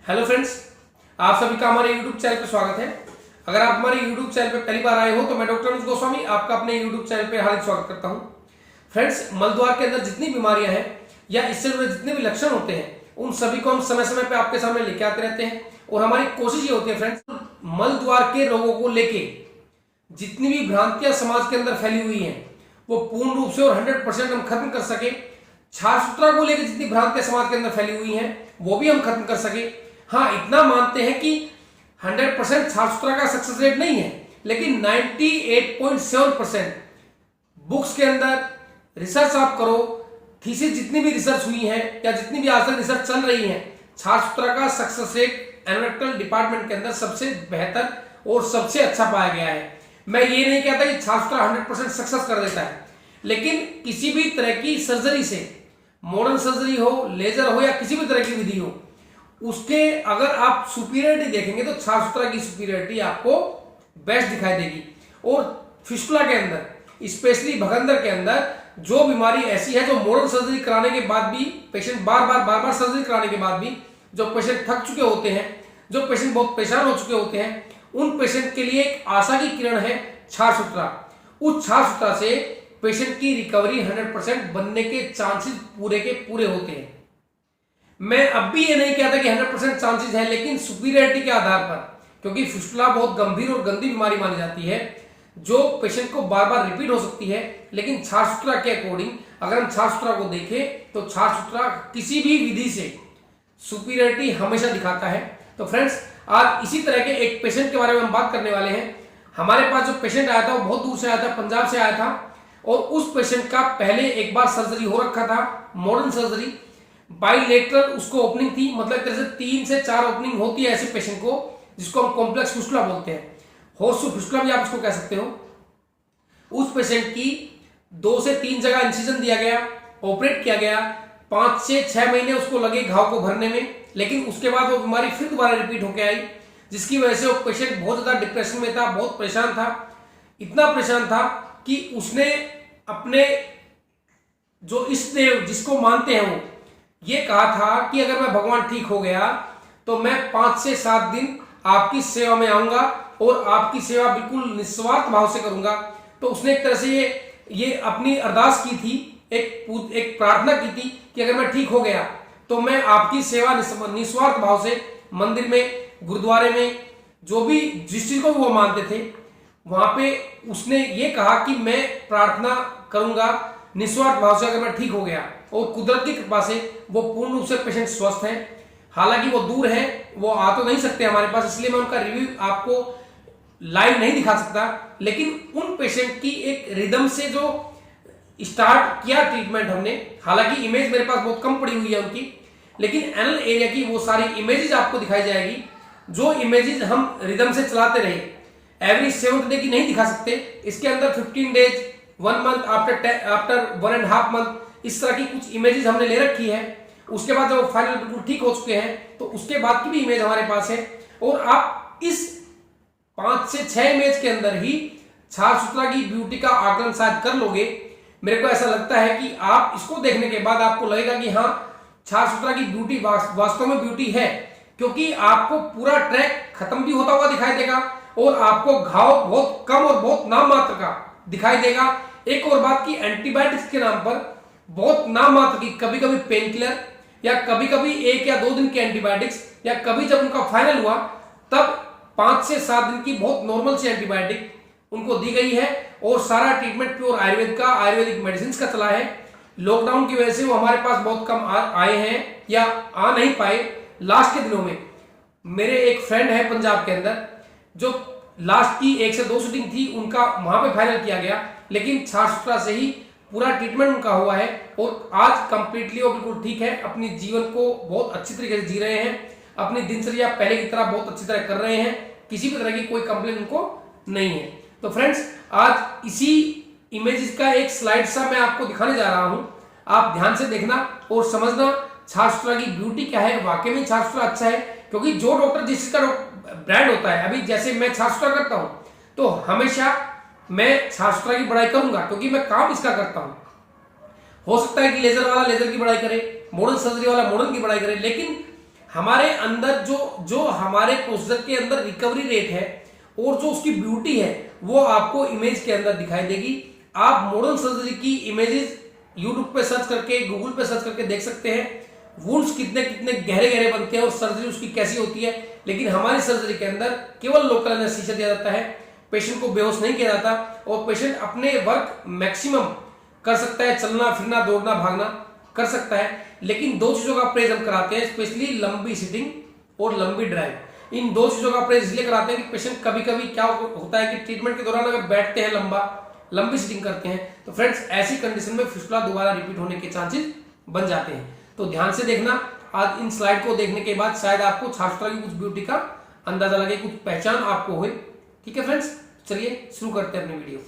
Hello friends, आप सभी का हमारे YouTube चैनल पे स्वागत है। अगर आप हमारे YouTube चैनल पे पहली बार आए हो तो मैं डॉक्टर अनुज गोस्वामी आपका अपने YouTube चैनल पे हार्दिक स्वागत करता हूं। फ्रेंड्स, मलद्वार के अंदर जितनी बीमारियां हैं या इससे जुड़े जितने भी लक्षण होते हैं उन सभी को हम समय समय पे आपके सामने लेके आते रहते हैं और हमारी कोशिश ये होती है फ्रेंड्स, मलद्वार के रोगों को लेके जितनी भी भ्रांतियां समाज के अंदर फैली हुई हैं वो पूर्ण रूप से और 100% हम खत्म कर सके। छाछ सूत्रा को लेकर जितनी भ्रांतियां समाज के अंदर फैली हुई हैं वो भी हम खत्म कर सके। हाँ, इतना मानते हैं कि 100% छाछ सूत्रा का सक्सेस रेट नहीं है, लेकिन 98.7% बुक्स के अंदर रिसर्च आप करो, थीसिस जितनी भी रिसर्च हुई है या जितनी भी आज तक रिसर्च चल रही है, छाछ सूत्रा का सक्सेस रेट एनाटॉमिकल डिपार्टमेंट के अंदर सबसे बेहतर और सबसे अच्छा पाया गया है। मैं ये नहीं कहता कि छाछ सूत्रा 100% सक्सेस कर देता है, लेकिन किसी भी तरह की सर्जरी से, मॉडर्न सर्जरी हो, लेजर हो या किसी भी तरह की विधि हो, उसके अगर आप सुपीरियरिटी देखेंगे तो छाछ सूत्रा की सुपीरियरिटी आपको बेस्ट दिखाई देगी। और फिस्टुला के अंदर, स्पेशली भगंदर के अंदर जो बीमारी ऐसी है जो मॉडर्न सर्जरी कराने के बाद भी पेशेंट बार बार सर्जरी कराने के बाद भी जो पेशेंट थक चुके होते हैं, जो पेशेंट बहुत परेशान हो चुके होते हैं, उन पेशेंट के लिए एक आशा की किरण है छाछ सूत्रा। उस छाछ सूत्रा से पेशेंट की रिकवरी 100% बनने के चांसेस पूरे के पूरे होते हैं। मैं अब भी ये नहीं कहता कि 100% चांसेस है, लेकिन सुपीरियरिटी के आधार पर, क्योंकि फिस्टुला बहुत गंभीर और गंदी बीमारी मानी जाती है जो पेशेंट को बार बार रिपीट हो सकती है, लेकिन छाछ सूत्रा के अकॉर्डिंग अगर हम छाछ सूत्रा को देखें तो छाछ सूत्रा किसी भी विधि से सुपीरियरिटी हमेशा दिखाता है। तो फ्रेंड्स, आज इसी तरह के एक पेशेंट के बारे में हम बात करने वाले हैं। हमारे पास जो पेशेंट आया था वो बहुत दूर से आया था, पंजाब से आया था, और उस पेशेंट का पहले एक बार सर्जरी हो रखा था, मॉडर्न सर्जरी, बाइलेटरल उसको ओपनिंग थी, मतलब तरह से 3 से 4 ओपनिंग होती है ऐसे पेशेंट को, जिसको हम कॉम्प्लेक्स फिस्टुला बोलते हैं, होर्सशू फिस्टुला भी आप इसको कह सकते हो। उस पेशेंट की 2 से 3 जगह इंसिजन दिया गया, ऑपरेट किया गया, 5 से 6 महीने उसको लगे घाव को भरने में, लेकिन उसके बाद वो बीमारी फिर दोबारा रिपीट होकर आई, जिसकी वजह से वो पेशेंट बहुत ज्यादा डिप्रेशन में था, बहुत परेशान था। इतना परेशान था कि उसने अपने जो इष्ट देव जिसको मानते हैं वो ये कहा था कि अगर मैं भगवान ठीक हो गया तो मैं 5 से 7 दिन आपकी सेवा में आऊंगा और आपकी सेवा बिल्कुल निस्वार्थ भाव से करूंगा। तो उसने एक तरह से ये अपनी अरदास की थी, एक प्रार्थना की थी कि अगर मैं ठीक हो गया तो मैं आपकी सेवा निस्वार्थ भाव से मंदिर में, गुरुद्वारे में, जो भी जिस चीज को वो मानते थे वहां पे उसने ये कहा कि मैं प्रार्थना करूंगा निस्वार्थ भाव से अगर मैं ठीक हो गया। और कुदरत की कृपा से वो पूर्ण रूप से पेशेंट स्वस्थ हैं। हालांकि वो दूर है, वो आ तो नहीं सकते हमारे पास, इसलिए मैं उनका रिव्यू आपको लाइव नहीं दिखा सकता, लेकिन उन पेशेंट की एक रिदम से जो स्टार्ट किया ट्रीटमेंट हमने, हालांकि इमेज मेरे पास बहुत कम पड़ी हुई है उनकी, लेकिन एनल एरिया की वो सारी इमेजेस आपको दिखाई जाएगी। जो इमेजेस हम रिदम से चलाते रहे, एवरी 7th डे की नहीं दिखा सकते, इसके अंदर 15 डेज, 1 मंथ, आफ्टर 1.5 मंथ, इस तरह की कुछ इमेजेस हमने ले रखी है। उसके बाद जब फाइनल बिल्कुल ठीक हो चुके हैं तो उसके बाद की भी इमेज हमारे पास है, और आप इस 5 से 6 इमेज के अंदर ही छाछ सूत्रा की ब्यूटी का आकलन शायद कर लोगे। मेरे को ऐसा लगता है कि आप इसको देखने के बाद आपको लगेगा कि हाँ, छाछ सूत्रा की ब्यूटी वास्तव में ब्यूटी है, क्योंकि आपको पूरा ट्रैक खत्म भी होता हुआ दिखाई देगा और आपको घाव बहुत कम और बहुत नाम मात्र का दिखाई देगा। एक और बात की, एंटीबायोटिक्स के नाम पर बहुत नाम मात्र की, कभी कभी पेन किलर या कभी कभी 1 या 2 दिन के एंटीबायोटिक्स, या कभी जब उनका फाइनल हुआ तब 5 से 7 दिन की बहुत नॉर्मल सी एंटीबायोटिक उनको दी गई है, और सारा ट्रीटमेंट प्योर आयुर्वेद का, आयुर्वेदिक मेडिसिन का चला है। लॉकडाउन की वजह से वो हमारे पास बहुत कम आए हैं या आ नहीं पाए। लास्ट के दिनों में मेरे एक फ्रेंड है पंजाब के अंदर, जो लास्ट की 1 से 2 शूटिंग थी, उनका वहां पे फाइनल किया गया, लेकिन छाछ सूत्रा से ही पूरा ट्रीटमेंट उनका हुआ है और आज कंप्लीटली वो बिल्कुल ठीक है, अपनी जीवन को बहुत अच्छी तरीके से जी रहे हैं, अपनी दिनचर्या पहले की तरह बहुत अच्छी तरह कर रहे हैं, किसी भी तरह की कोई कंप्लेन उनको नहीं है। तो फ्रेंड्स, आज इसी इमेजेस का एक स्लाइड सा मैं आपको दिखाने जा रहा हूं, आप ध्यान से देखना और समझना छाछ सूत्रा की ब्यूटी क्या है। वाकई में छाछ सूत्रा अच्छा है, क्योंकि जो डॉक्टर जिस चीज का ब्रांड होता है, अभी जैसे मैं छाछ सूत्रा करता हूं तो हमेशा मैं छाछ सूत्रा की बड़ाई करूंगा, क्योंकि मैं काम इसका करता हूं। हो सकता है कि लेजर वाला लेजर की बड़ाई करे, मॉडर्न सर्जरी वाला मॉडर्न की बड़ाई करे, लेकिन हमारे अंदर जो हमारे प्रोसीजर के अंदर रिकवरी रेट है और जो उसकी ब्यूटी है वो आपको इमेज के अंदर दिखाई देगी। आप मॉडर्न सर्जरी की इमेजेस यूट्यूब पे सर्च करके, गूगल पे सर्च करके देख सकते हैं वुंड्स कितने कितने गहरे गहरे बनते हैं और सर्जरी उसकी कैसी होती है। लेकिन हमारी सर्जरी के अंदर केवल लोकल एनेस्थीसिया दिया जाता है, पेशेंट को बेहोश नहीं किया जाता और पेशेंट अपने वर्क मैक्सिमम कर सकता है, चलना फिरना दौड़ना भागना कर सकता है। लेकिन दो चीजों का प्रेज हम कराते हैं, स्पेशली लंबी सिटिंग और लंबी ड्राइव। इन दो चीजों का प्रेज इसलिए कराते हैं कि पेशेंट कभी कभी क्या होता है कि ट्रीटमेंट के दौरान अगर बैठते हैं लंबी सिटिंग करते हैं तो फ्रेंड्स ऐसी कंडीशन में फिस्टुला दोबारा रिपीट होने के चांसेस बन जाते हैं। तो ध्यान से देखना, आज इन स्लाइड को देखने के बाद शायद आपको छात्रा की कुछ ब्यूटी का अंदाजा लगे, कुछ पहचान आपको हुई। ठीक है फ्रेंड्स, चलिए शुरू करते हैं अपनी वीडियो।